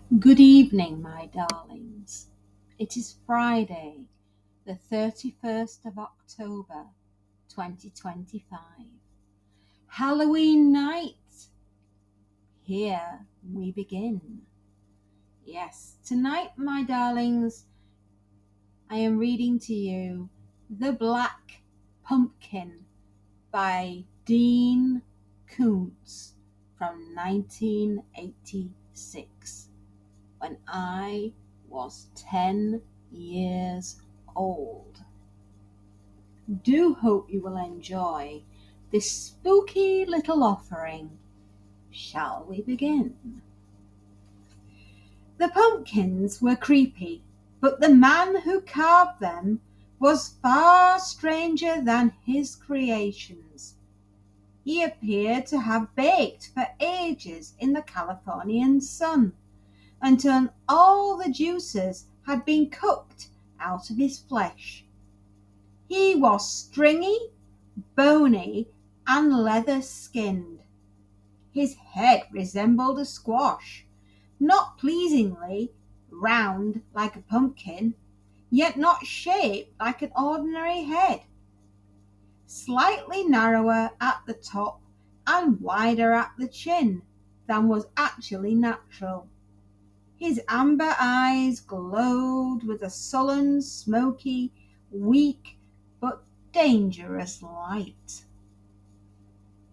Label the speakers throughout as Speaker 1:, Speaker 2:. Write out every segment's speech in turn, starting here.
Speaker 1: Good evening, my darlings. It is Friday, the 31st of October, 2025. Halloween night. Here we begin. Yes, tonight, my darlings, I am reading to you The Black Pumpkin by Dean Koontz from 1986. When I was 10 years old. Do hope you will enjoy this spooky little offering. Shall we begin? The pumpkins were creepy, but the man who carved them was far stranger than his creations. He appeared to have baked for ages in the Californian sun, until all the juices had been cooked out of his flesh. He was stringy, bony, and leather-skinned. His head resembled a squash, not pleasingly round like a pumpkin, yet not shaped like an ordinary head. Slightly narrower at the top and wider at the chin than was actually natural. His amber eyes glowed with a sullen, smoky, weak, but dangerous light.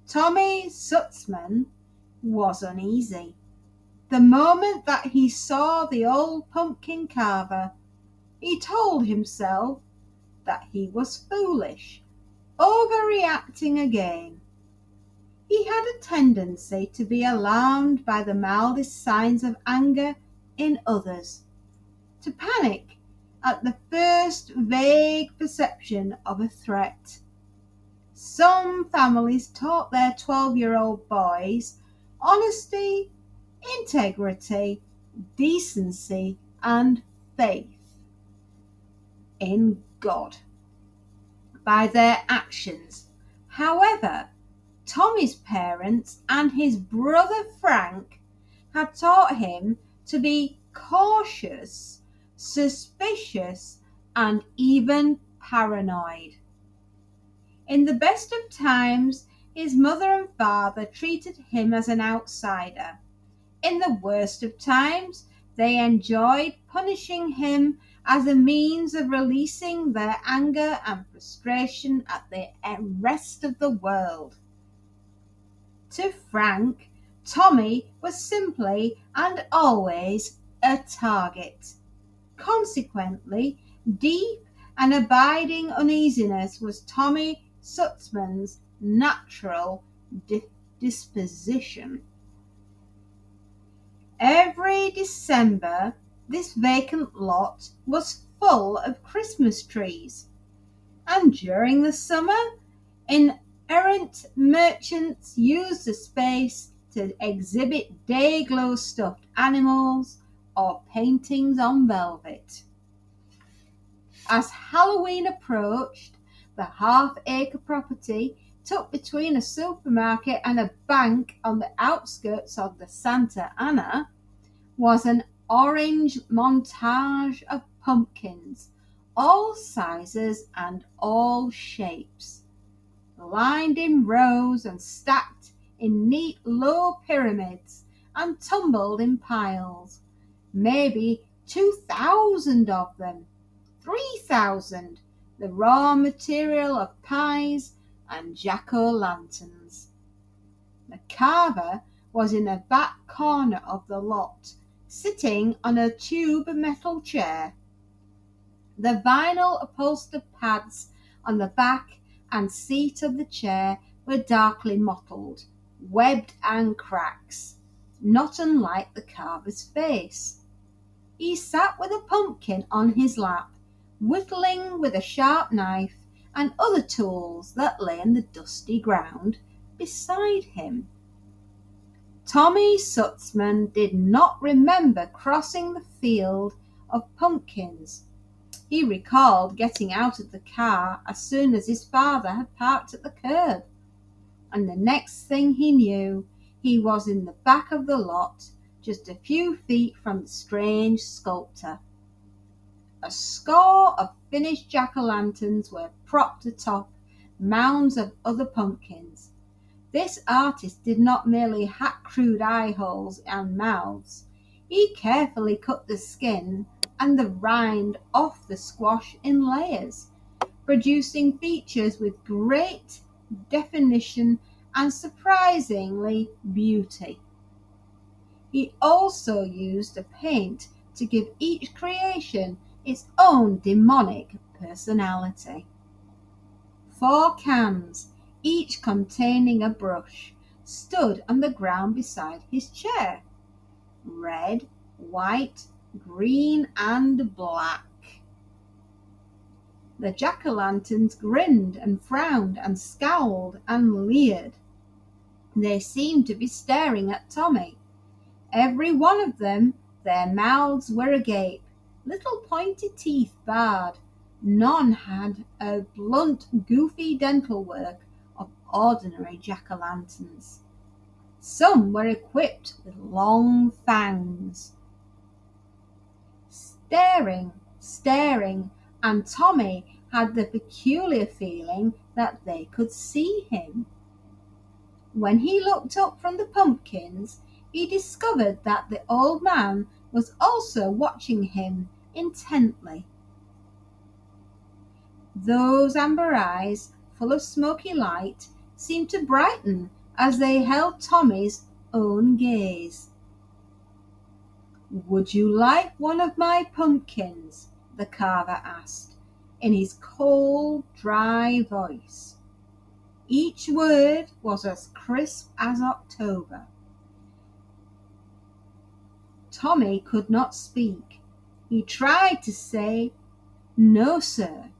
Speaker 1: Tommy Sutzman was uneasy. The moment that he saw the old pumpkin carver, he told himself that he was foolish, overreacting again. He had a tendency to be alarmed by the mildest signs of anger in others, to panic at the first vague perception of a threat. Some families taught their 12-year-old boys honesty, integrity, decency, and faith in God by their actions. However, Tommy's parents and his brother Frank had taught him to be cautious, suspicious, and even paranoid. In the best of times, his mother and father treated him as an outsider. In the worst of times, they enjoyed punishing him as a means of releasing their anger and frustration at the rest of the world. To Frank, Tommy was simply and always a target. Consequently, deep and abiding uneasiness was Tommy Sutzman's natural disposition. Every December, this vacant lot was full of Christmas trees, and during the summer, errant merchants used the space to exhibit day-glow stuffed animals or paintings on velvet. As Halloween approached, the half-acre property, tucked between a supermarket and a bank on the outskirts of the Santa Ana, was an orange montage of pumpkins, all sizes and all shapes, lined in rows and stacked in neat low pyramids and tumbled in piles. Maybe 2,000 of them, 3,000, the raw material of pies and jack-o'-lanterns. The carver was in a back corner of the lot, sitting on a tube metal chair. The vinyl upholstered pads on the back and seat of the chair were darkly mottled, webbed and cracks, not unlike the carver's face. He sat with a pumpkin on his lap, whittling with a sharp knife and other tools that lay in the dusty ground beside him. Tommy Sutzman did not remember crossing the field of pumpkins. He recalled getting out of the car as soon as his father had parked at the curb, and the next thing he knew, he was in the back of the lot, just a few feet from the strange sculptor. A score of finished jack-o'-lanterns were propped atop mounds of other pumpkins. This artist did not merely hack crude eye holes and mouths. He carefully cut the skin and the rind off the squash in layers, producing features with great definition and surprisingly beauty. He also used a paint to give each creation its own demonic personality. 4 cans, each containing a brush, stood on the ground beside his chair. Red, white, green, and black. The jack-o'-lanterns grinned and frowned and scowled and leered. They seemed to be staring at Tommy. Every one of them, their mouths were agape, little pointy teeth bared. None had a blunt, goofy dental work of ordinary jack-o'-lanterns. Some were equipped with long fangs. Staring, and Tommy had the peculiar feeling that they could see him. When he looked up from the pumpkins, he discovered that the old man was also watching him intently. Those amber eyes, full of smoky light, seemed to brighten as they held Tommy's own gaze. "Would you like one of my pumpkins?" the carver asked, in his cold, dry voice. Each word was as crisp as October. Tommy could not speak. He tried to say, "No, sir.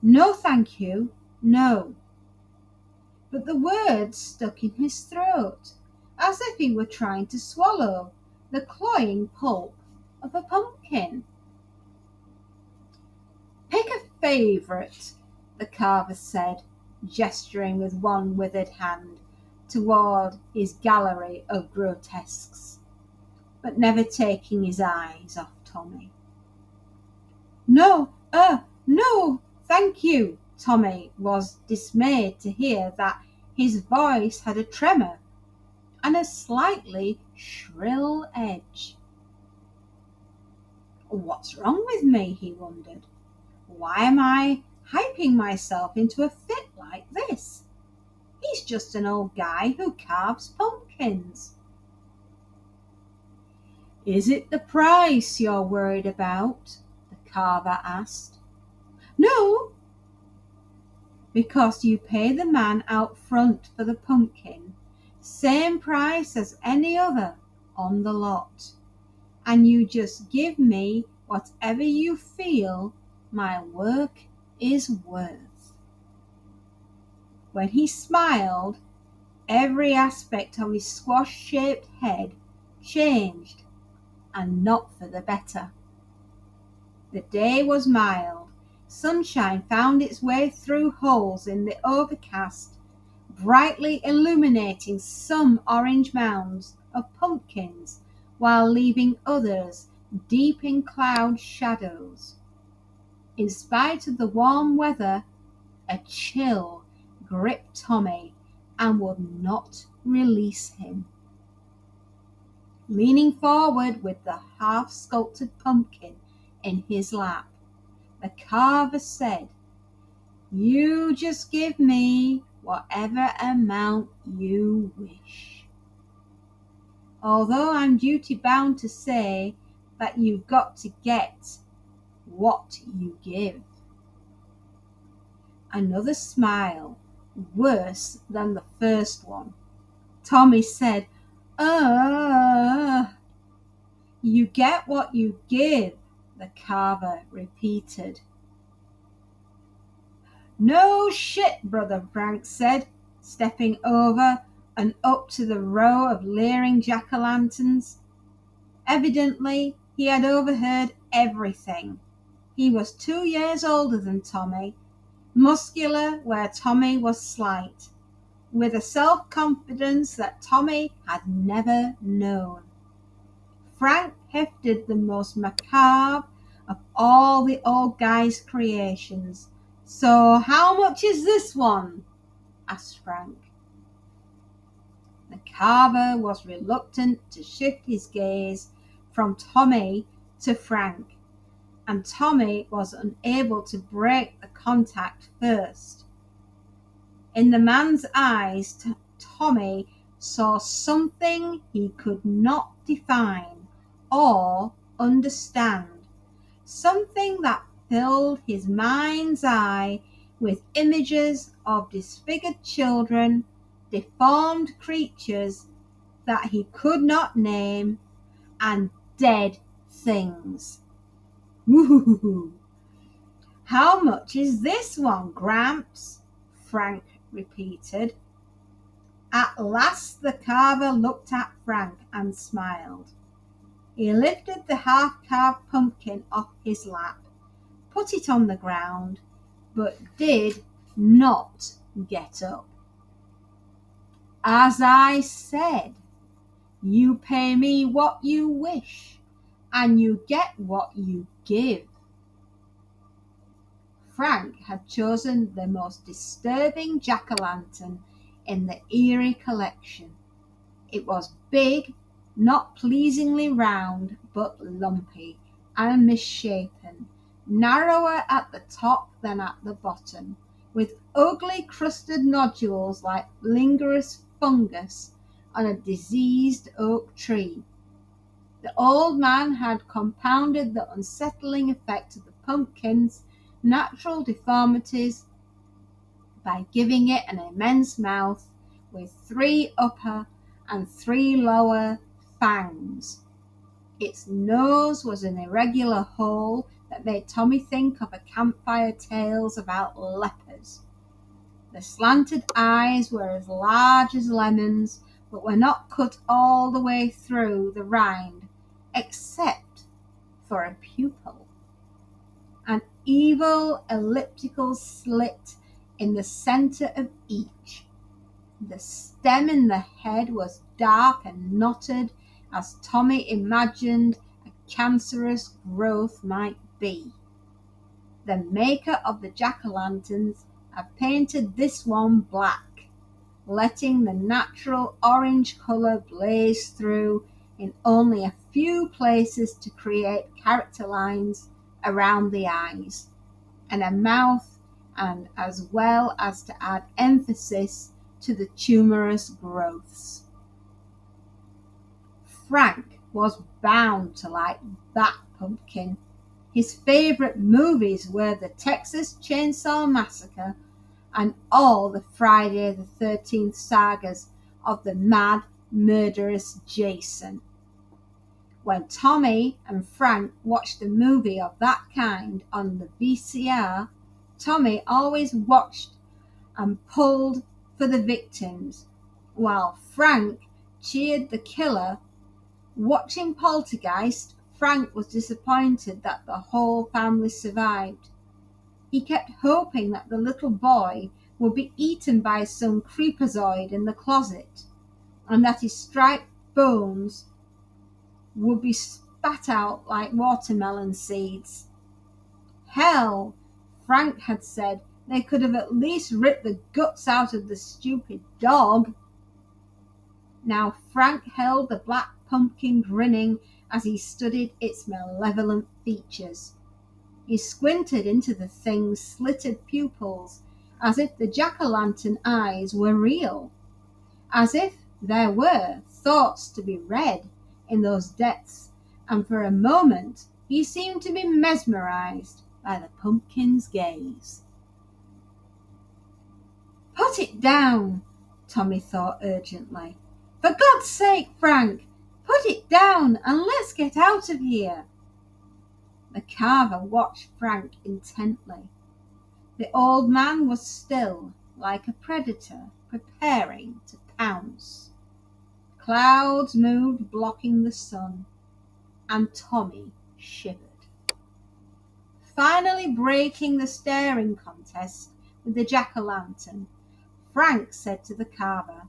Speaker 1: No, thank you. No." But the words stuck in his throat, as if he were trying to swallow the cloying pulp of a pumpkin. "Pick a favourite," the carver said, gesturing with one withered hand toward his gallery of grotesques, but never taking his eyes off Tommy. No, thank you." Tommy was dismayed to hear that his voice had a tremor and a slightly shrill edge. "What's wrong with me?" he wondered. "Why am I hyping myself into a fit like this? He's just an old guy who carves pumpkins." "Is it the price you're worried about?" the carver asked. "No, because you pay the man out front for the pumpkin, same price as any other on the lot, and you just give me whatever you feel my work is worth." When he smiled, every aspect of his squash-shaped head changed, and not for the better. The day was mild. Sunshine found its way through holes in the overcast, brightly illuminating some orange mounds of pumpkins, while leaving others deep in cloud shadows. In spite of the warm weather, a chill gripped Tommy and would not release him. Leaning forward with the half-sculpted pumpkin in his lap, the carver said, "You just give me whatever amount you wish. Although I'm duty-bound to say that you've got to get what you give." Another smile, worse than the first one. Tommy said, "You get what you give," the carver repeated. "No shit," Brother Frank said, stepping over and up to the row of leering jack-o'-lanterns. Evidently, he had overheard everything. He was 2 years older than Tommy, muscular where Tommy was slight, with a self-confidence that Tommy had never known. Frank hefted the most macabre of all the old guy's creations. "So how much is this one?" asked Frank. The carver was reluctant to shift his gaze from Tommy to Frank, and Tommy was unable to break the contact first. In the man's eyes, Tommy saw something he could not define or understand, something that filled his mind's eye with images of disfigured children, deformed creatures that he could not name, and dead things. "Woo! How much is this one, Gramps?" Frank repeated. At last the carver looked at Frank and smiled. He lifted the half-carved pumpkin off his lap, put it on the ground, but did not get up. "As I said, you pay me what you wish, and you get what you give." Frank had chosen the most disturbing jack-o'-lantern in the eerie collection. It was big, not pleasingly round, but lumpy and misshapen, narrower at the top than at the bottom, with ugly crusted nodules like ligneous fungus on a diseased oak tree. The old man had compounded the unsettling effect of the pumpkin's natural deformities by giving it an immense mouth with 3 upper and 3 lower fangs. Its nose was an irregular hole that made Tommy think of a campfire tales about lepers. The slanted eyes were as large as lemons, but were not cut all the way through the rind, except for a pupil. An evil elliptical slit in the center of each. The stem in the head was dark and knotted, as Tommy imagined a cancerous growth might be. The maker of the jack-o'-lanterns had painted this one black, letting the natural orange color blaze through in only a few places to create character lines around the eyes and a mouth, and as well as to add emphasis to the tumorous growths. Frank was bound to like that pumpkin. His favorite movies were the Texas Chainsaw Massacre and all the Friday the 13th sagas of the mad, murderous Jason. When Tommy and Frank watched a movie of that kind on the VCR, Tommy always watched and pulled for the victims, while Frank cheered the killer. Watching Poltergeist, Frank was disappointed that the whole family survived. He kept hoping that the little boy would be eaten by some creepazoid in the closet, and that his striped bones would be spat out like watermelon seeds. Hell, Frank had said, they could have at least ripped the guts out of the stupid dog. Now Frank held the black pumpkin grinning as he studied its malevolent features. He squinted into the thing's slitted pupils as if the jack-o'-lantern eyes were real, as if there were thoughts to be read in those depths, and for a moment he seemed to be mesmerized by the pumpkin's gaze. "Put it down," Tommy thought urgently. "For God's sake, Frank, put it down and let's get out of here." The carver watched Frank intently. The old man was still, like a predator, preparing to pounce. Clouds moved, blocking the sun, and Tommy shivered. Finally breaking the staring contest with the jack-o'-lantern, Frank said to the carver,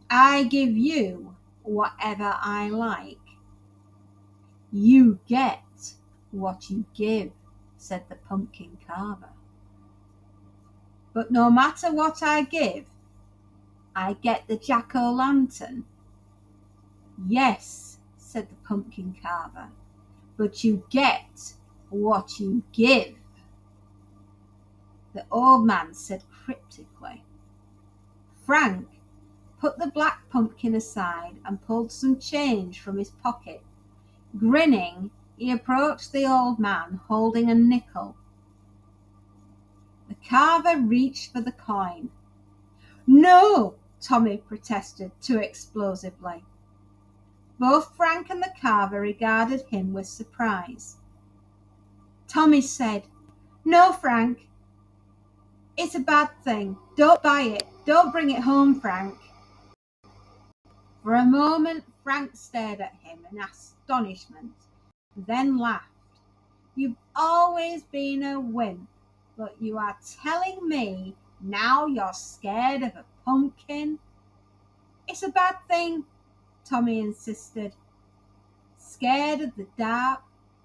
Speaker 1: "I give you whatever I like." You get what you give, said the pumpkin carver. But no matter what I give, I get the jack-o'-lantern. Yes, said the pumpkin carver, but you get what you give. The old man said cryptically. Frank put the black pumpkin aside and pulled some change from his pocket. Grinning, he approached the old man holding a nickel. The carver reached for the coin. No, Tommy protested too explosively. Both Frank and the carver regarded him with surprise. Tommy said, No, Frank, it's a bad thing. Don't buy it. Don't bring it home, Frank. For a moment, Frank stared at him in astonishment, then laughed. You've always been a wimp, but you are telling me now you're scared of a pumpkin? It's a bad thing, Tommy insisted. Scared of the dark,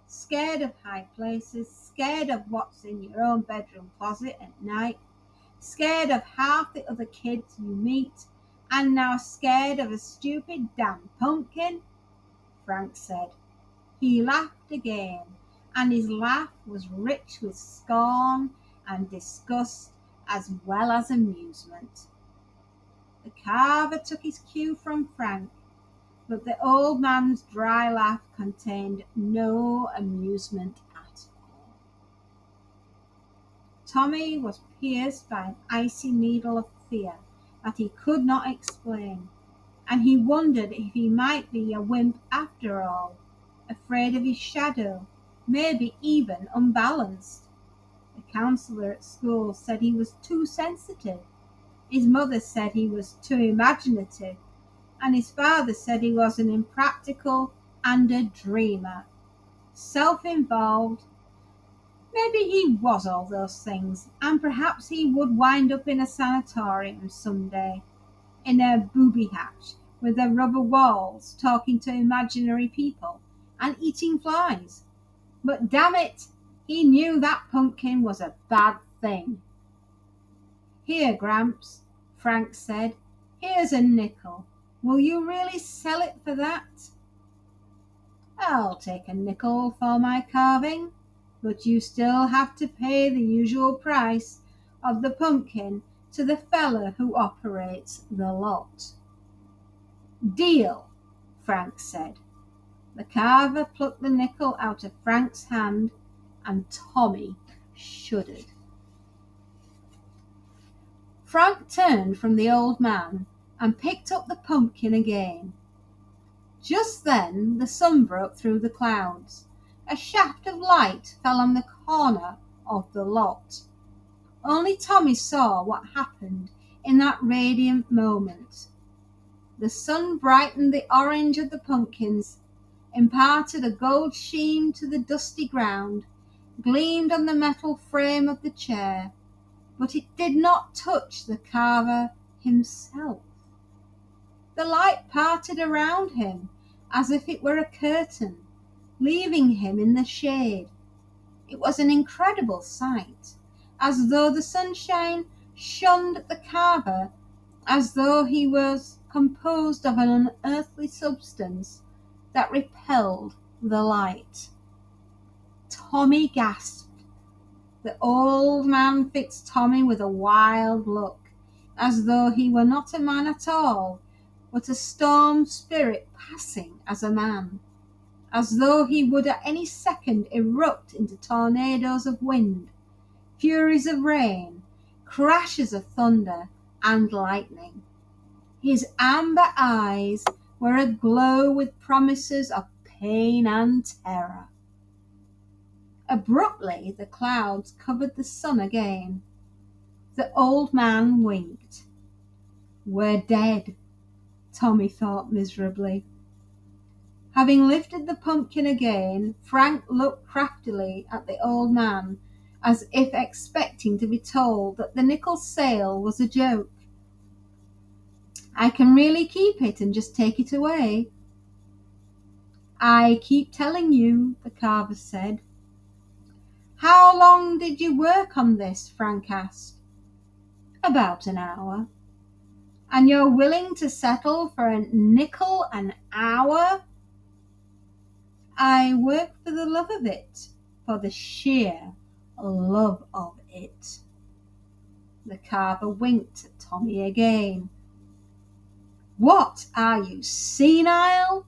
Speaker 1: scared of high places, scared of what's in your own bedroom closet at night, scared of half the other kids you meet, and now scared of a stupid damn pumpkin, Frank said. He laughed again, and his laugh was rich with scorn and disgust as well as amusement. The carver took his cue from Frank, but the old man's dry laugh contained no amusement at all. Tommy was pierced by an icy needle of fear that he could not explain, and he wondered if he might be a wimp after all, afraid of his shadow, maybe even unbalanced. The counsellor at school said he was too sensitive. His mother said he was too imaginative, and his father said he was an impractical and a dreamer. Self-involved. Maybe he was all those things, and perhaps he would wind up in a sanatorium someday, in a booby hatch with the rubber walls, talking to imaginary people and eating flies. But damn it, he knew that pumpkin was a bad thing. Here, Gramps, Frank said, here's a nickel. Will you really sell it for that? I'll take a nickel for my carving, but you still have to pay the usual price of the pumpkin to the fellow who operates the lot. Deal, Frank said. The carver plucked the nickel out of Frank's hand, and Tommy shuddered. Frank turned from the old man and picked up the pumpkin again. Just then the sun broke through the clouds. A shaft of light fell on the corner of the lot. Only Tommy saw what happened in that radiant moment. The sun brightened the orange of the pumpkins, imparted a gold sheen to the dusty ground, gleamed on the metal frame of the chair, but it did not touch the carver himself. The light parted around him as if it were a curtain, leaving him in the shade. It was an incredible sight, as though the sunshine shone at the carver, as though he was composed of an unearthly substance that repelled the light. Tommy gasped. The old man fixed Tommy with a wild look, as though he were not a man at all, but a storm spirit passing as a man, as though he would at any second erupt into tornadoes of wind, furies of rain, crashes of thunder and lightning. His amber eyes were aglow with promises of pain and terror. Abruptly, the clouds covered the sun again. The old man winked. We're dead, Tommy thought miserably. Having lifted the pumpkin again, Frank looked craftily at the old man, as if expecting to be told that the nickel sale was a joke. I can really keep it and just take it away? I keep telling you, the carver said. How long did you work on this? Frank asked. About an hour. And you're willing to settle for a nickel an hour? I work for the love of it, for the sheer love of it. The carver winked at Tommy again. What, are you senile?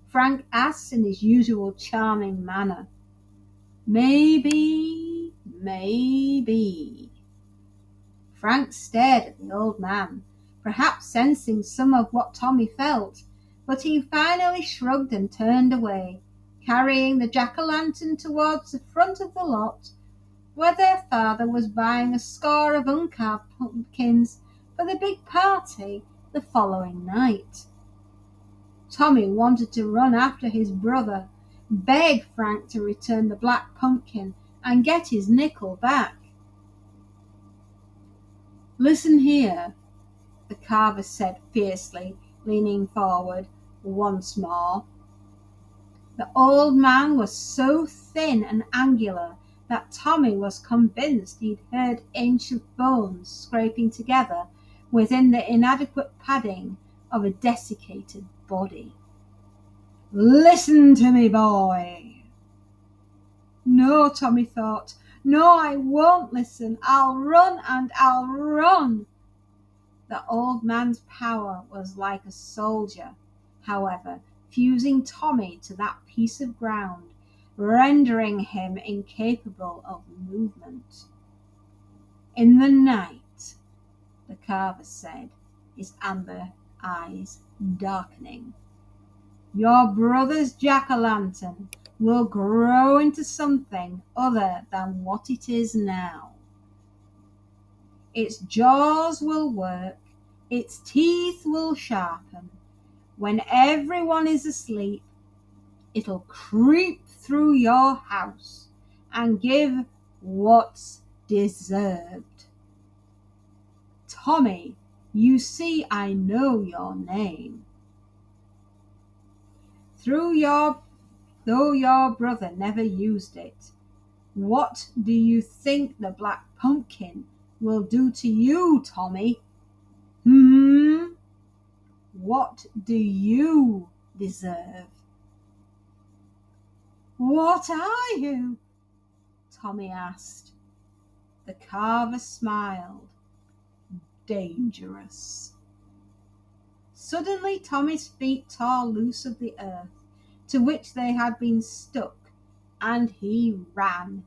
Speaker 1: Frank asked in his usual charming manner. Maybe. Frank stared at the old man, perhaps sensing some of what Tommy felt, but he finally shrugged and turned away, carrying the jack-o'-lantern towards the front of the lot, where their father was buying a score of uncarved pumpkins for the big party the following night. Tommy wanted to run after his brother, beg Frank to return the black pumpkin and get his nickel back. Listen here, the carver said fiercely, leaning forward once more. The old man was so thin and angular that Tommy was convinced he'd heard ancient bones scraping together within the inadequate padding of a desiccated body. Listen to me, boy. No, Tommy thought. No, I won't listen. I'll run and I'll run. The old man's power was like a soldier, however, fusing Tommy to that piece of ground, rendering him incapable of movement. In the night, the carver said, his amber eyes darkening, your brother's jack-o'-lantern will grow into something other than what it is now. Its jaws will work, its teeth will sharpen. When everyone is asleep, it'll creep through your house and give what's deserved. Tommy, you see I know your name. Though your brother never used it, what do you think the black pumpkin will do to you, Tommy? What do you deserve? What are you? Tommy asked. The carver smiled. Dangerous. Suddenly Tommy's feet tore loose of the earth to which they had been stuck, and he ran.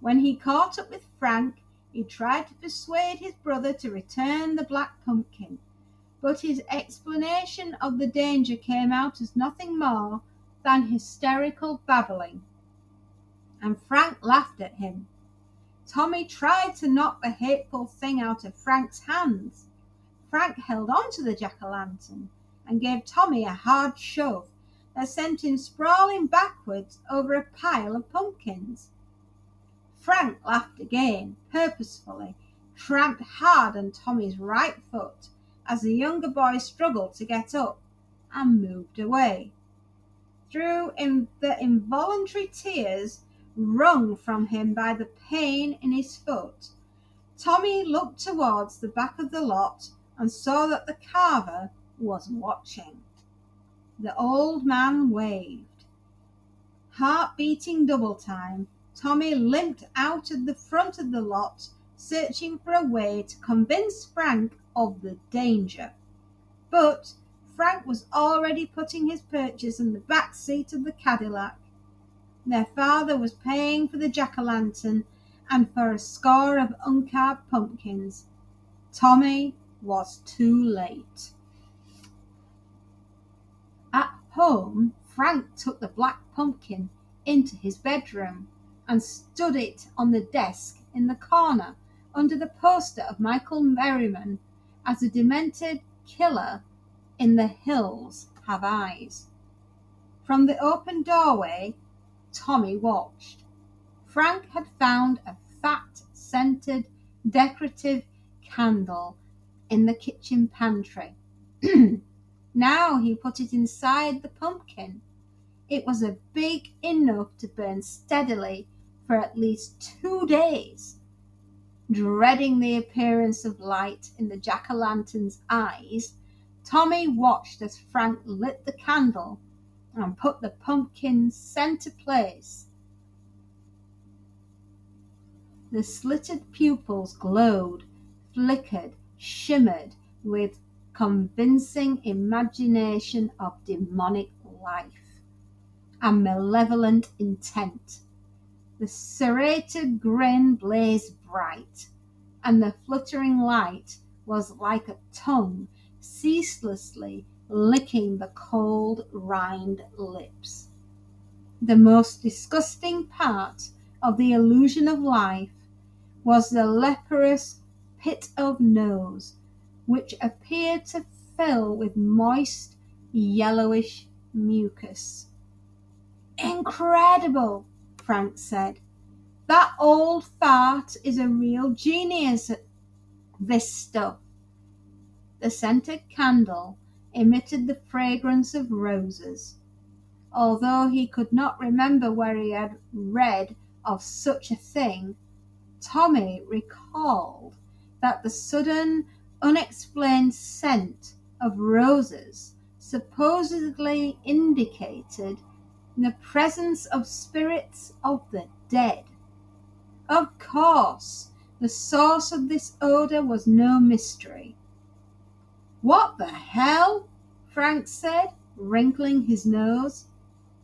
Speaker 1: When he caught up with Frank, he tried to persuade his brother to return the black pumpkin, but his explanation of the danger came out as nothing more than hysterical babbling, and Frank laughed at him. Tommy tried to knock the hateful thing out of Frank's hands. Frank held on to the jack-o'-lantern and gave Tommy a hard shove that sent him sprawling backwards over a pile of pumpkins. Frank laughed again, purposefully, tramped hard on Tommy's right foot as the younger boy struggled to get up, and moved away. Through the involuntary tears wrung from him by the pain in his foot, Tommy looked towards the back of the lot and saw that the carver was watching. The old man waved. Heart beating double time, Tommy limped out of the front of the lot, searching for a way to convince Frank of the danger. But Frank was already putting his purchase in the back seat of the Cadillac. Their father was paying for the jack-o'-lantern and for a score of uncarved pumpkins. Tommy was too late. At home, Frank took the black pumpkin into his bedroom and stood it on the desk in the corner under the poster of Michael Merriman as a demented killer in The Hills Have Eyes. From the open doorway, Tommy watched. Frank had found a fat, scented, decorative candle in the kitchen pantry. Now he put it inside the pumpkin. It was a big enough to burn steadily for at least 2 days. Dreading the appearance of light in the jack-o'-lantern's eyes, Tommy watched as Frank lit the candle and put the pumpkin's center place. The slitted pupils glowed, flickered, shimmered with convincing imagination of demonic life and malevolent intent. The serrated grin blazed bright, and the fluttering light was like a tongue ceaselessly licking the cold rind lips. The most disgusting part of the illusion of life was the leprous pit of nose, which appeared to fill with moist, yellowish mucus. "Incredible," Frank said. "That old fart is a real genius at this stuff." The scented candle emitted the fragrance of roses. Although he could not remember where he had read of such a thing, Tommy recalled that the sudden, unexplained scent of roses supposedly indicated the presence of spirits of the dead. Of course, the source of this odor was no mystery. "What the hell?" Frank said, wrinkling his nose.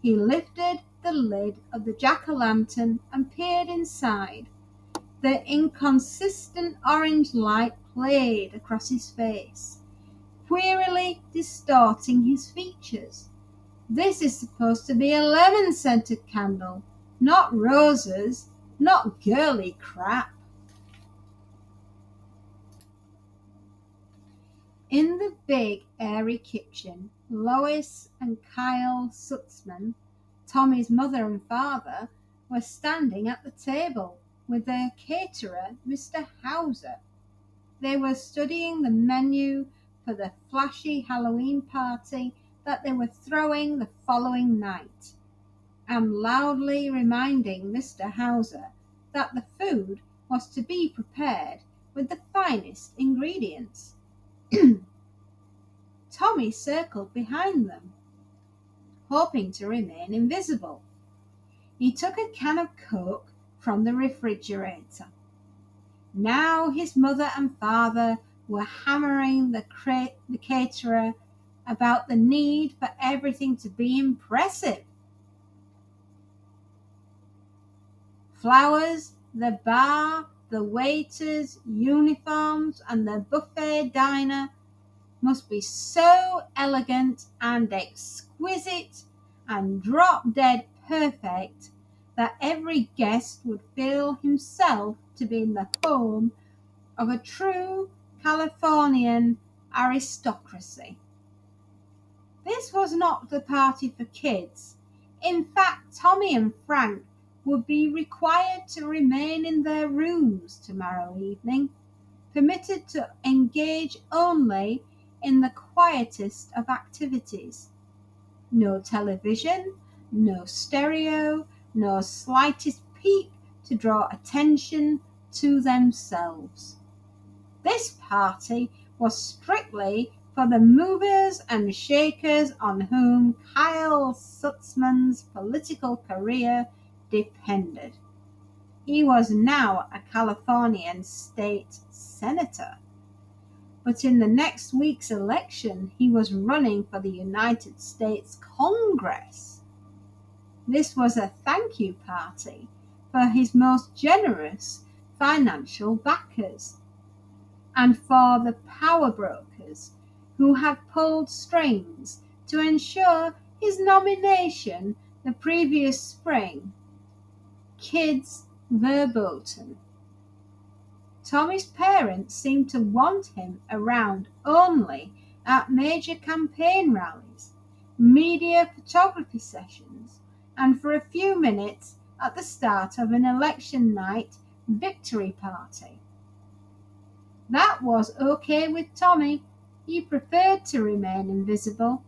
Speaker 1: He lifted the lid of the jack-o'-lantern and peered inside. The inconsistent orange light played across his face, queerly distorting his features. "This is supposed to be a lemon-scented candle, not roses, not girly crap." In the big, airy kitchen, Lois and Kyle Sutzman, Tommy's mother and father, were standing at the table with their caterer, Mr. Hauser. They were studying the menu for the flashy Halloween party that they were throwing the following night, and loudly reminding Mr. Hauser that the food was to be prepared with the finest ingredients. Tommy circled behind them, hoping to remain invisible. He took a can of Coke from the refrigerator. Now his mother and father were hammering the caterer about the need for everything to be impressive. Flowers, the bar, the waiters, uniforms, and the buffet diner must be so elegant and exquisite and drop-dead perfect that every guest would feel himself to be in the home of a true Californian aristocracy. This was not the party for kids. In fact, Tommy and Frank would be required to remain in their rooms tomorrow evening, permitted to engage only in the quietest of activities. No television, no stereo, no slightest peep to draw attention to themselves. This party was strictly for the movers and shakers on whom Kyle Sutzman's political career depended. He was now a Californian state senator, but in the next week's election he was running for the United States Congress. This was a thank you party for his most generous financial backers and for the power brokers who had pulled strings to ensure his nomination the previous spring. Kids verboten. Tommy's parents seemed to want him around only at major campaign rallies, media photography sessions, and for a few minutes at the start of an election night victory party. That was okay with Tommy. He preferred to remain invisible,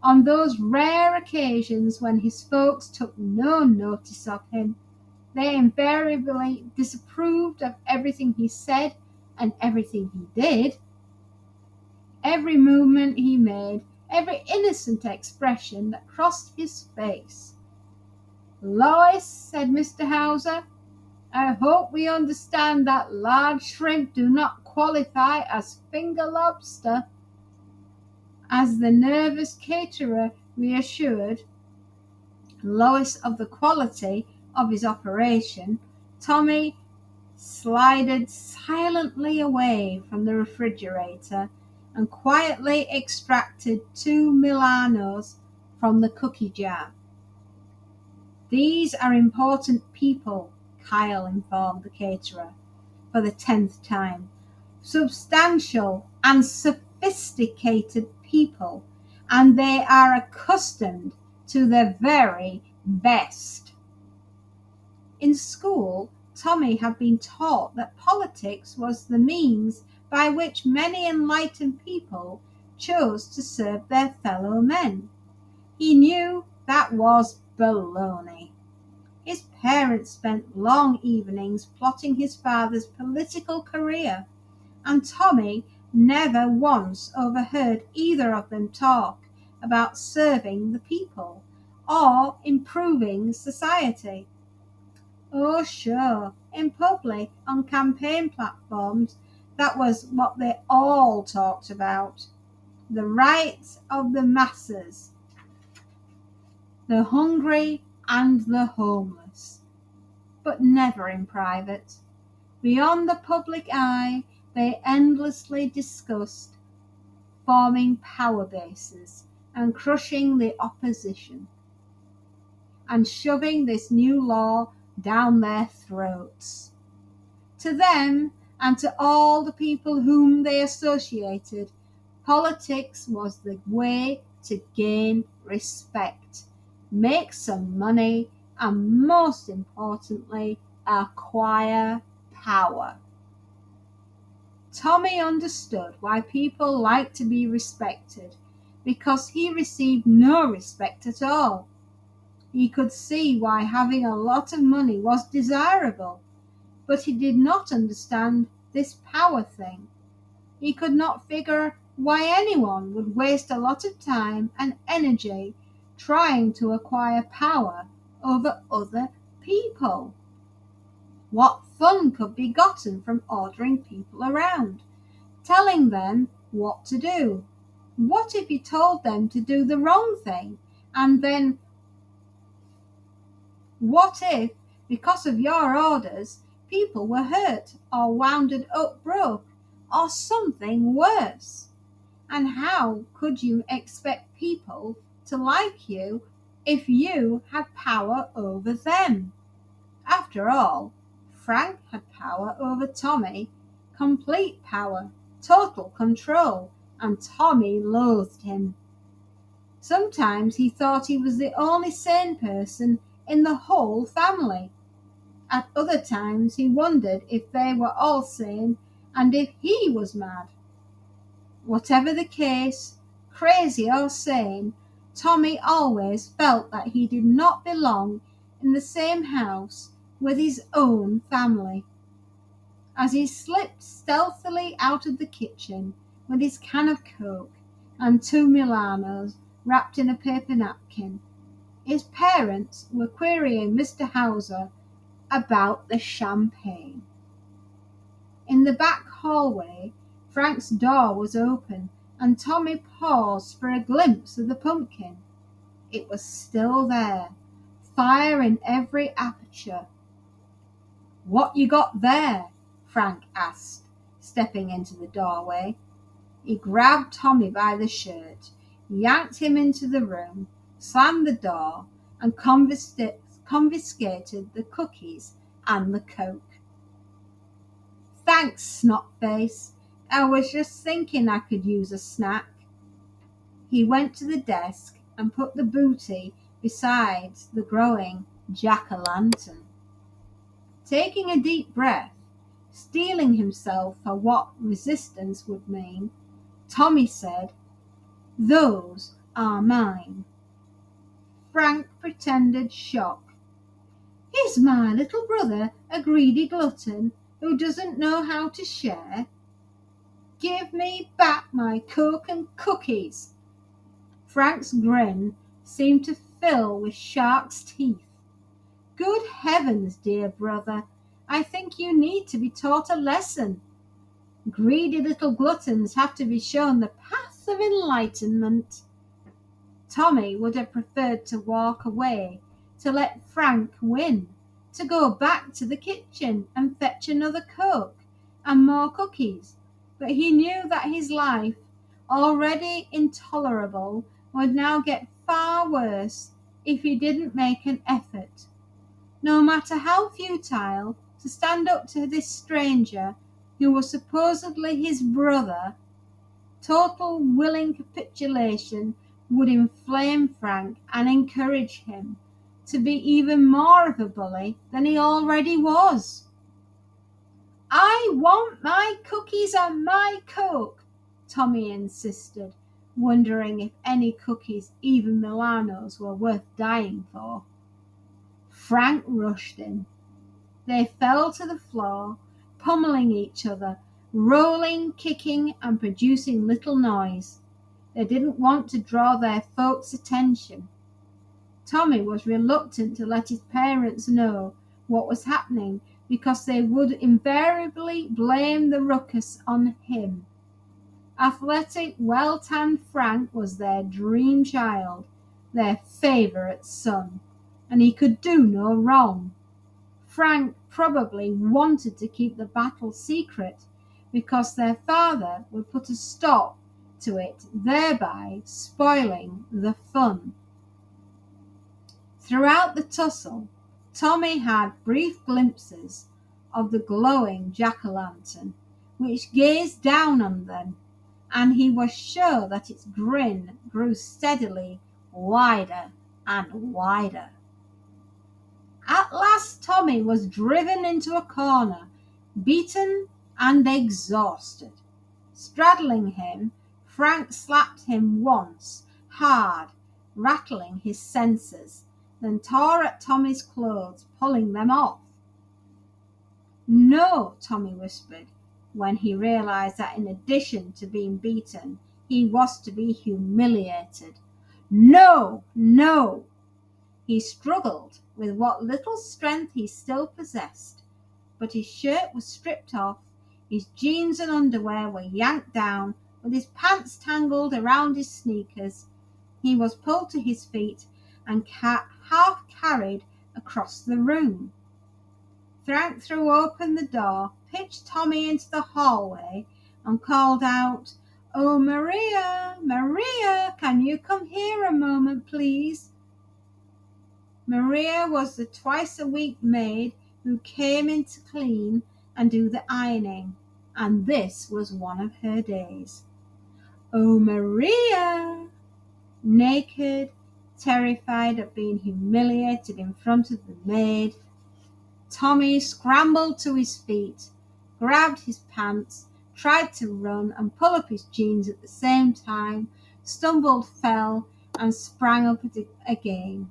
Speaker 1: On those rare occasions when his folks took no notice of him, they invariably disapproved of everything he said and everything he did. Every movement he made, every innocent expression that crossed his face. "Lois," said Mr. Hauser, "I hope we understand that large shrimp do not qualify as finger lobster." As the nervous caterer reassured Lois of the quality of his operation, Tommy slided silently away from the refrigerator and quietly extracted 2 Milanos from the cookie jar. "These are important people," Kyle informed the caterer for the 10th time. "Substantial and sophisticated people, and they are accustomed to the very best." In school, Tommy had been taught that politics was the means by which many enlightened people chose to serve their fellow men. He knew that was baloney. His parents spent long evenings plotting his father's political career, and Tommy never once overheard either of them talk about serving the people or improving society. Oh, sure, in public, on campaign platforms, that was what they all talked about. The rights of the masses, the hungry and the homeless. But never in private. Beyond the public eye, they endlessly discussed forming power bases and crushing the opposition and shoving this new law down their throats. To them, and to all the people whom they associated, politics was the way to gain respect, make some money, and most importantly, acquire power. Tommy understood why people liked to be respected, because he received no respect at all. He could see why having a lot of money was desirable, but he did not understand this power thing. He could not figure why anyone would waste a lot of time and energy trying to acquire power over other people. What fun could be gotten from ordering people around, telling them what to do? What if he told them to do the wrong thing, and then what if, because of your orders, people were hurt or wound up broke or something worse? And how could you expect people to like you if you had power over them? After all, Frank had power over Tommy, complete power, total control, and Tommy loathed him. Sometimes he thought he was the only sane person in the whole family. At other times he wondered if they were all sane and if he was mad. Whatever the case, crazy or sane, Tommy always felt that he did not belong in the same house with his own family. As he slipped stealthily out of the kitchen with his can of Coke and 2 Milanos wrapped in a paper napkin, his parents were querying Mr. Hauser about the champagne. In the back hallway, Frank's door was open, and Tommy paused for a glimpse of the pumpkin. It was still there, fire in every aperture. "What you got there?" Frank asked, stepping into the doorway. He grabbed Tommy by the shirt, yanked him into the room, slammed the door, and confiscated the cookies and the Coke. "Thanks, snotface. I was just thinking I could use a snack." He went to the desk and put the booty beside the growing jack-o'-lantern. Taking a deep breath, steeling himself for what resistance would mean, Tommy said, "Those are mine." Frank pretended shock. "Is my little brother a greedy glutton who doesn't know how to share? Give me back my Coke and cookies." Frank's grin seemed to fill with shark's teeth. "Good heavens, dear brother, I think you need to be taught a lesson. Greedy little gluttons have to be shown the path of enlightenment." Tommy would have preferred to walk away, to let Frank win, to go back to the kitchen and fetch another Coke and more cookies, but he knew that his life, already intolerable, would now get far worse if he didn't make an effort, no matter how futile, to stand up to this stranger who was supposedly his brother. Total willing capitulation would inflame Frank and encourage him to be even more of a bully than he already was. "I want my cookies and my Coke," Tommy insisted, wondering if any cookies, even Milano's, were worth dying for. Frank rushed in. They fell to the floor, pummeling each other, rolling, kicking, and producing little noise. They didn't want to draw their folks' attention. Tommy was reluctant to let his parents know what was happening because they would invariably blame the ruckus on him. Athletic, well-tanned Frank was their dream child, their favourite son, and he could do no wrong. Frank probably wanted to keep the battle secret because their father would put a stop to it, thereby spoiling the fun. Throughout the tussle, Tommy had brief glimpses of the glowing jack-o'-lantern, which gazed down on them, and he was sure that its grin grew steadily wider and wider. At last Tommy was driven into a corner, beaten and exhausted. Straddling him, Frank slapped him once, hard, rattling his senses, then tore at Tommy's clothes, pulling them off. "No," Tommy whispered, when he realized that in addition to being beaten, he was to be humiliated. "No, no!" He struggled with what little strength he still possessed, but his shirt was stripped off, his jeans and underwear were yanked down, with his pants tangled around his sneakers. He was pulled to his feet and half carried across the room. Frank threw open the door, pitched Tommy into the hallway, and called out, "Oh, Maria, Maria, can you come here a moment, please?" Maria was the twice-a-week maid who came in to clean and do the ironing, and this was one of her days. "Oh, Maria!" Naked, terrified at being humiliated in front of the maid, Tommy scrambled to his feet, grabbed his pants, tried to run and pull up his jeans at the same time, stumbled, fell, and sprang up again.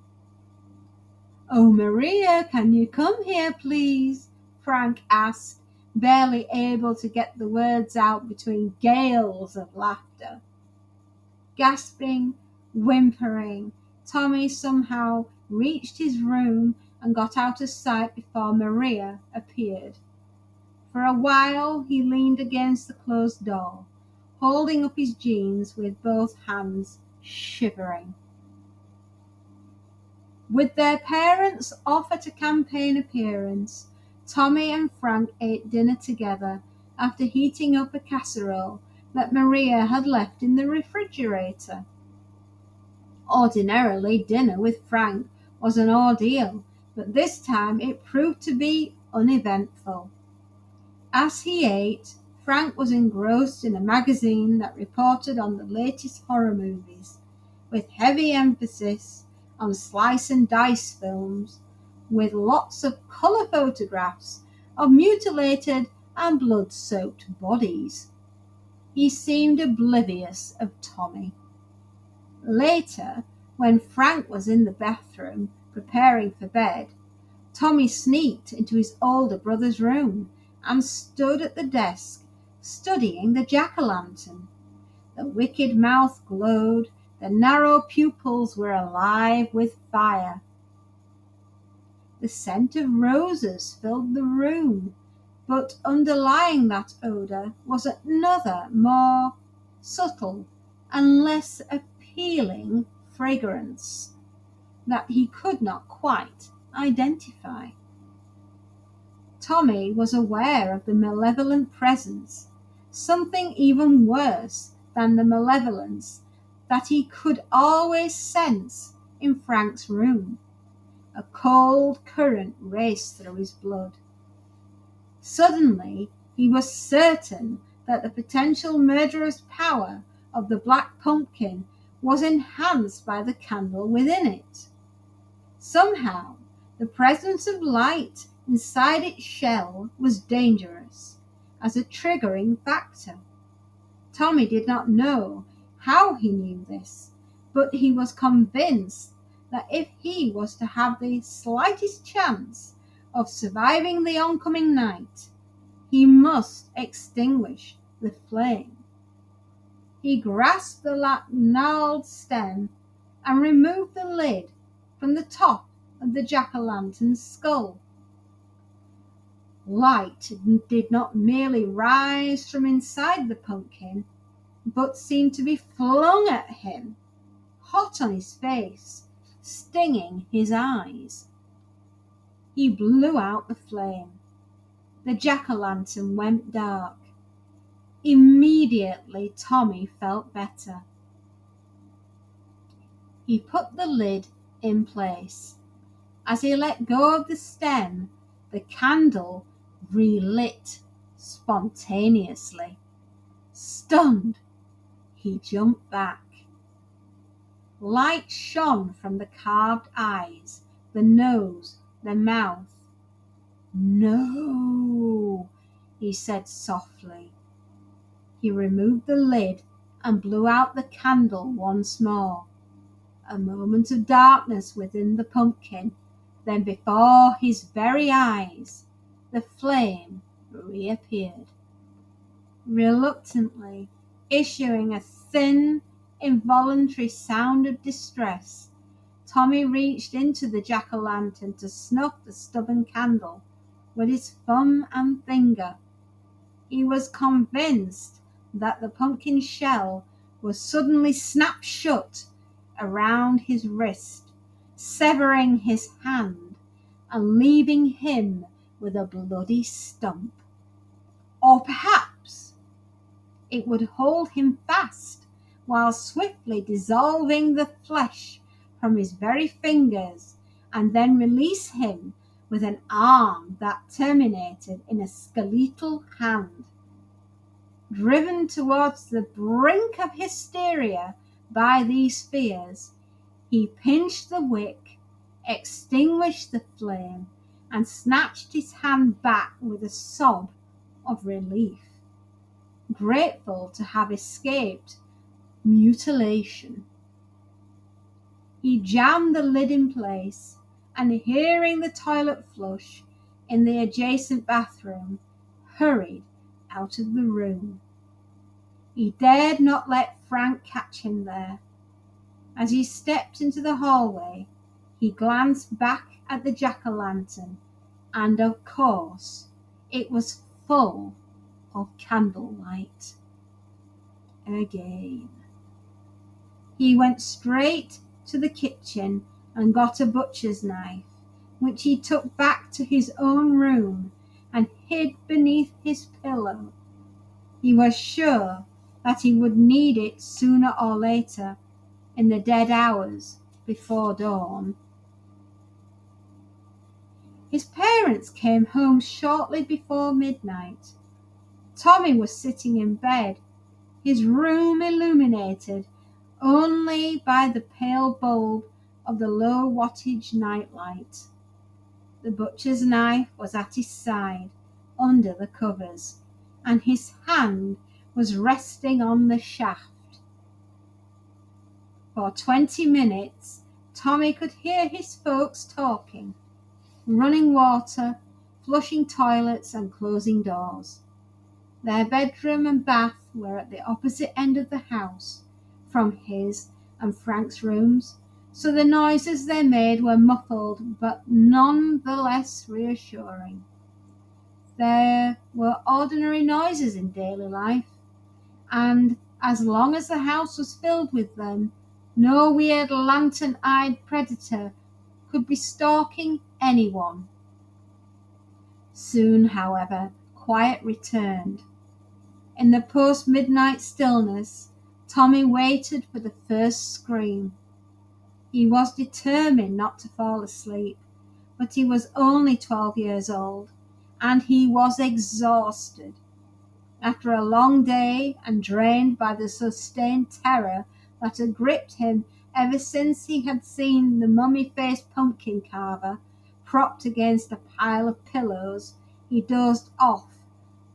Speaker 1: "Oh, Maria, can you come here, please?" Frank asked, barely able to get the words out between gales of laughter. Gasping, whimpering, Tommy somehow reached his room and got out of sight before Maria appeared. For a while he leaned against the closed door, holding up his jeans with both hands, shivering. With their parents off at a campaign appearance, Tommy and Frank ate dinner together after heating up a casserole that Maria had left in the refrigerator. Ordinarily, dinner with Frank was an ordeal, but this time it proved to be uneventful. As he ate, Frank was engrossed in a magazine that reported on the latest horror movies, with heavy emphasis on slice and dice films, with lots of colour photographs of mutilated and blood-soaked bodies. He seemed oblivious of Tommy. Later, when Frank was in the bathroom preparing for bed, Tommy sneaked into his older brother's room and stood at the desk studying the jack-o'-lantern. The wicked mouth glowed, the narrow pupils were alive with fire. The scent of roses filled the room, but underlying that odour was another, more subtle and less appealing fragrance that he could not quite identify. Tommy was aware of the malevolent presence, something even worse than the malevolence that he could always sense in Frank's room. A cold current raced through his blood. Suddenly, he was certain that the potential murderous power of the black pumpkin was enhanced by the candle within it. Somehow, the presence of light inside its shell was dangerous as a triggering factor. Tommy did not know how he knew this, but he was convinced that if he was to have the slightest chance of surviving the oncoming night, he must extinguish the flame. He grasped the gnarled stem and removed the lid from the top of the jack-o'-lantern's skull. Light did not merely rise from inside the pumpkin, but seemed to be flung at him, hot on his face, stinging his eyes. He blew out the flame. The jack-o'-lantern went dark. Immediately, Tommy felt better. He put the lid in place. As he let go of the stem, the candle relit spontaneously. Stunned, he jumped back. Light shone from the carved eyes, the nose, the mouth. "No," he said softly. He removed the lid and blew out the candle once more. A moment of darkness within the pumpkin, then before his very eyes, the flame reappeared. Reluctantly, issuing a thin, involuntary sound of distress, Tommy reached into the jack-o'-lantern to snuff the stubborn candle with his thumb and finger. He was convinced that the pumpkin shell was suddenly snapped shut around his wrist, severing his hand and leaving him with a bloody stump. Or perhaps it would hold him fast while swiftly dissolving the flesh from his very fingers and then release him with an arm that terminated in a skeletal hand. Driven towards the brink of hysteria by these fears, he pinched the wick, extinguished the flame, and snatched his hand back with a sob of relief, grateful to have escaped mutilation. He jammed the lid in place, and hearing the toilet flush in the adjacent bathroom, hurried out of the room. He dared not let Frank catch him there. As he stepped into the hallway, he glanced back at the jack-o'-lantern, and of course it was full of candlelight. Again. He went straight to the kitchen and got a butcher's knife, which he took back to his own room and hid beneath his pillow. He was sure that he would need it sooner or later, in the dead hours before dawn. His parents came home shortly before midnight. Tommy was sitting in bed, his room illuminated only by the pale bulb of the low wattage nightlight. The butcher's knife was at his side, under the covers, and his hand was resting on the shaft. For 20 minutes, Tommy could hear his folks talking, running water, flushing toilets and closing doors. Their bedroom and bath were at the opposite end of the house from his and Frank's rooms, so the noises they made were muffled but none the less reassuring. There were ordinary noises in daily life, and as long as the house was filled with them, no weird lantern-eyed predator could be stalking anyone. Soon, however, quiet returned. In the post-midnight stillness, Tommy waited for the first scream. He was determined not to fall asleep, but he was only 12 years old, and he was exhausted. After a long day and drained by the sustained terror that had gripped him ever since he had seen the mummy-faced pumpkin carver propped against a pile of pillows, he dozed off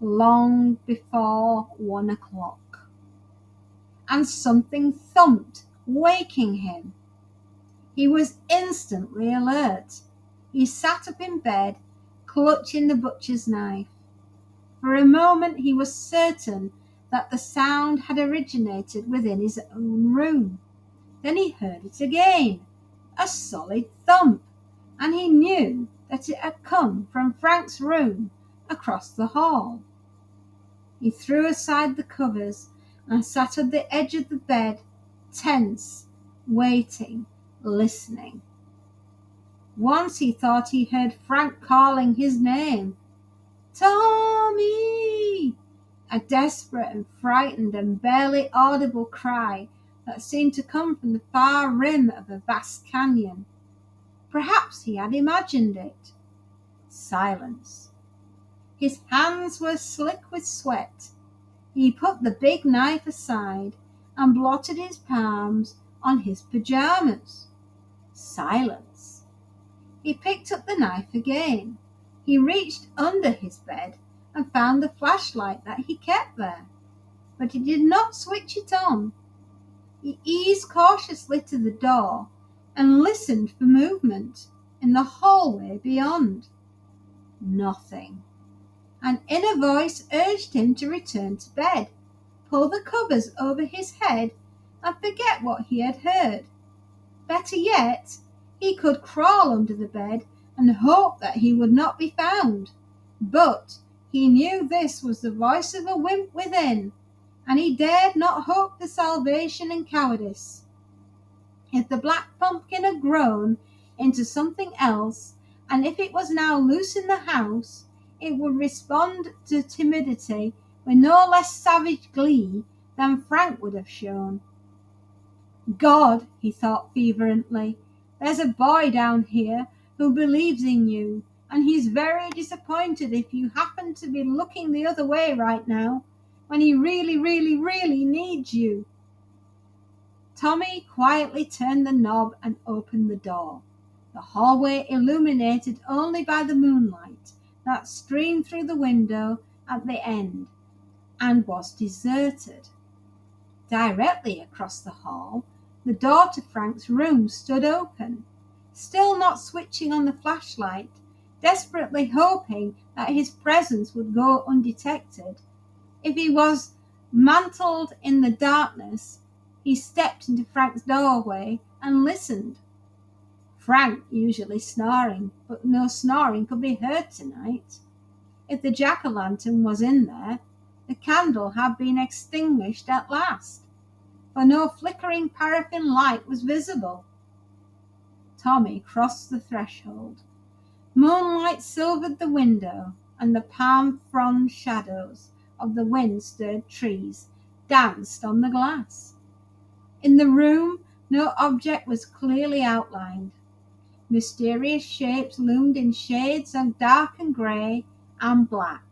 Speaker 1: long before 1 o'clock. And something thumped, waking him. He was instantly alert. He sat up in bed, clutching the butcher's knife. For a moment he was certain that the sound had originated within his own room. Then he heard it again, a solid thump, and he knew that it had come from Frank's room across the hall. He threw aside the covers and sat at the edge of the bed, tense, waiting, listening. Once he thought he heard Frank calling his name. "Tommy!" A desperate and frightened and barely audible cry that seemed to come from the far rim of a vast canyon. Perhaps he had imagined it. Silence. His hands were slick with sweat. He put the big knife aside and blotted his palms on his pajamas. Silence. He picked up the knife again. He reached under his bed and found the flashlight that he kept there, but he did not switch it on. He eased cautiously to the door and listened for movement in the hallway beyond. Nothing. An inner voice urged him to return to bed, pull the covers over his head, and forget what he had heard. Better yet, he could crawl under the bed and hope that he would not be found. But he knew this was the voice of a wimp within, and he dared not hope for salvation in cowardice. If the black pumpkin had grown into something else, and if it was now loose in the house, it would respond to timidity with no less savage glee than Frank would have shown. God, he thought fervently, there's a boy down here who believes in you, and he's very disappointed if you happen to be looking the other way right now, when he really, really, really needs you. Tommy quietly turned the knob and opened the door. The hallway illuminated only by the moonlight that streamed through the window at the end, and was deserted. Directly across the hall, the door to Frank's room stood open. Still not switching on the flashlight, desperately hoping that his presence would go undetected. If he was mantled in the darkness, he stepped into Frank's doorway and listened. Frank usually snoring, but no snoring could be heard tonight. If the jack-o'-lantern was in there, the candle had been extinguished at last, for no flickering paraffin light was visible. Tommy crossed the threshold. Moonlight silvered the window, and the palm frond shadows of the wind-stirred trees danced on the glass. In the room, no object was clearly outlined. Mysterious shapes loomed in shades of dark and grey and black.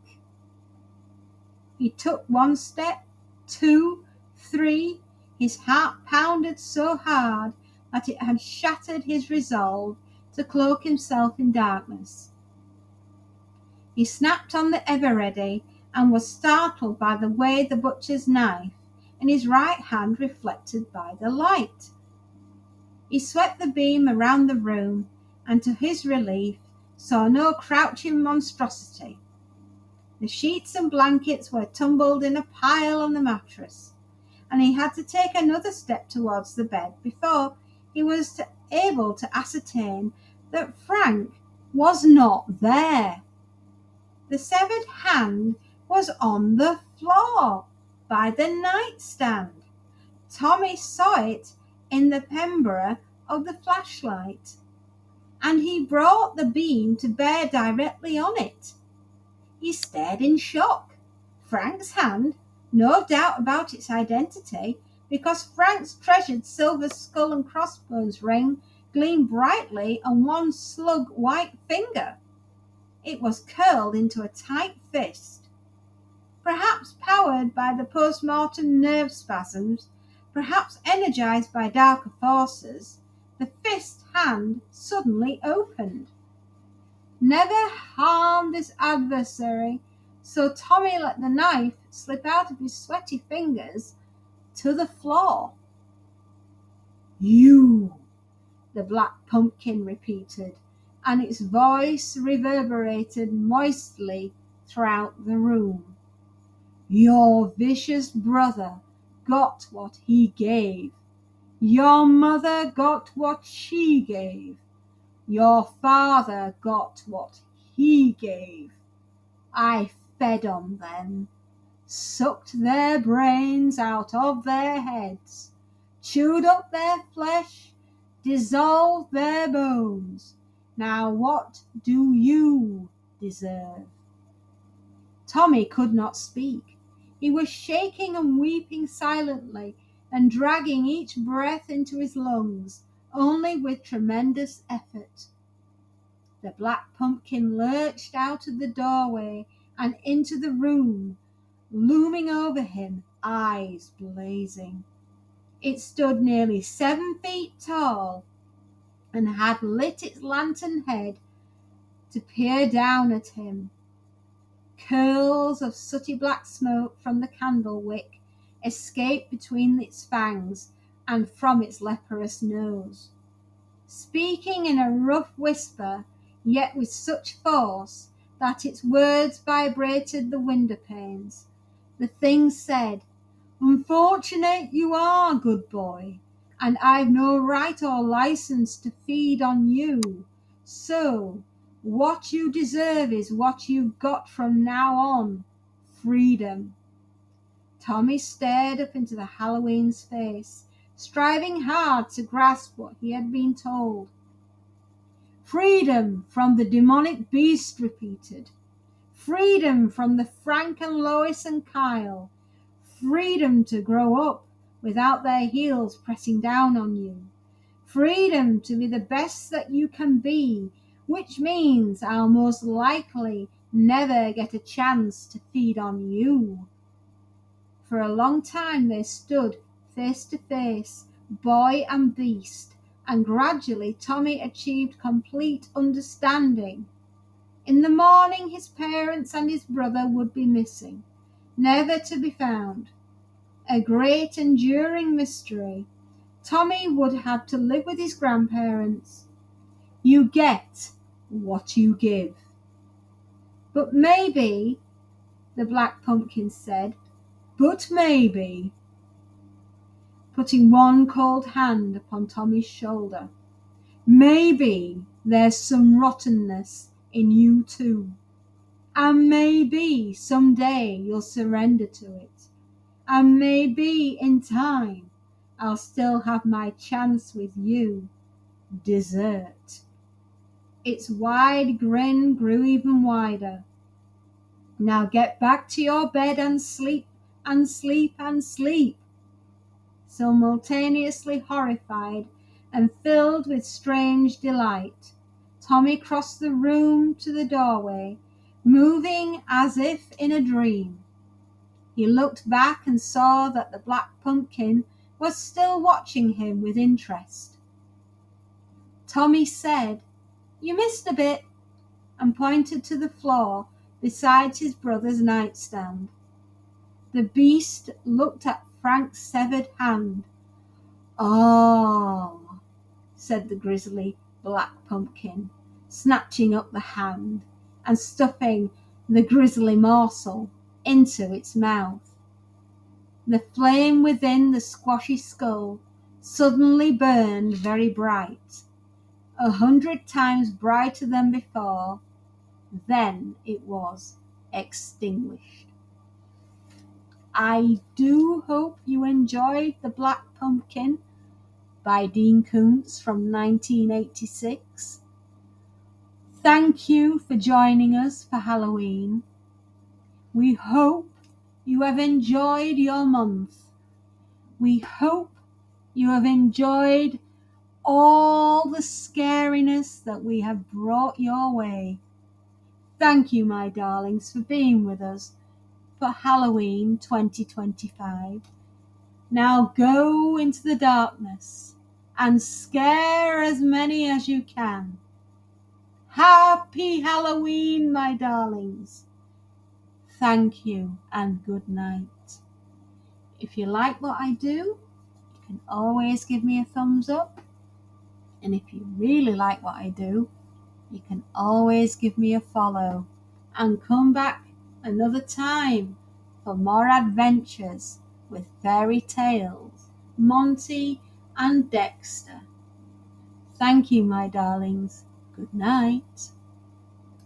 Speaker 1: He took one step, 2, 3. His heart pounded so hard that it had shattered his resolve to cloak himself in darkness. He snapped on the ever-ready and was startled by the way the butcher's knife in his right hand reflected by the light. He swept the beam around the room, and to his relief saw no crouching monstrosity. The sheets and blankets were tumbled in a pile on the mattress, and he had to take another step towards the bed before he was able to ascertain that Frank was not there. The severed hand was on the floor by the nightstand. Tommy saw it in the penumbra of the flashlight, and he brought the beam to bear directly on it. He stared in shock. Frank's hand, no doubt about its identity, because Frank's treasured silver skull and crossbones ring gleamed brightly on one slug white finger. It was curled into a tight fist. Perhaps powered by the post-mortem nerve spasms, perhaps energized by darker forces, the fist hand suddenly opened. Never harm this adversary, so Tommy let the knife slip out of his sweaty fingers to the floor. "You," the black pumpkin repeated, and its voice reverberated moistly throughout the room. "Your vicious brother got what he gave. Your mother got what she gave. Your father got what he gave. I fed on them, sucked their brains out of their heads, chewed up their flesh, dissolved their bones. Now what do you deserve?" Tommy could not speak. He was shaking and weeping silently and dragging each breath into his lungs, only with tremendous effort. The black pumpkin lurched out of the doorway and into the room, looming over him, eyes blazing. It stood nearly 7 feet tall and had lit its lantern head to peer down at him. Curls of sooty black smoke from the candle wick escaped between its fangs and from its leprous nose. Speaking in a rough whisper, yet with such force that its words vibrated the window panes, the thing said, "Unfortunate you are, good boy, and I've no right or license to feed on you. So, what you deserve is what you've got from now on, freedom." Tommy stared up into the Halloween's face, striving hard to grasp what he had been told. "Freedom from the demonic beast," repeated. "Freedom from the Frank and Lois and Kyle. Freedom to grow up without their heels pressing down on you. Freedom to be the best that you can be, which means I'll most likely never get a chance to feed on you." For a long time they stood face to face, boy and beast, and gradually Tommy achieved complete understanding. In the morning his parents and his brother would be missing, never to be found. A great enduring mystery. Tommy would have to live with his grandparents. You get what you give. "But maybe," the black pumpkin said, "but maybe," putting one cold hand upon Tommy's shoulder, "maybe there's some rottenness in you too. And maybe someday you'll surrender to it. And maybe in time I'll still have my chance with you, dessert." Its wide grin grew even wider. "Now get back to your bed and sleep and sleep and sleep." Simultaneously horrified and filled with strange delight, Tommy crossed the room to the doorway, moving as if in a dream. He looked back and saw that the black pumpkin was still watching him with interest. Tommy said, "You missed a bit," and pointed to the floor beside his brother's nightstand. The beast looked at Frank's severed hand. "Oh," said the grizzly black pumpkin, snatching up the hand and stuffing the grisly morsel into its mouth. The flame within the squashy skull suddenly burned very bright, 100 times brighter than before. Then it was extinguished. I do hope you enjoyed The Black Pumpkin by Dean Koontz from 1986. Thank you for joining us for Halloween. We hope you have enjoyed your month. We hope you have enjoyed all the scariness that we have brought your way. Thank you, my darlings, for being with us for Halloween 2025. Now go into the darkness and scare as many as you can. Happy Halloween, my darlings. Thank you and good night. If you like what I do, you can always give me a thumbs up. And if you really like what I do, you can always give me a follow and come back another time for more adventures with Fairy Tales, Monty and Dexter. Thank you, my darlings. Good night.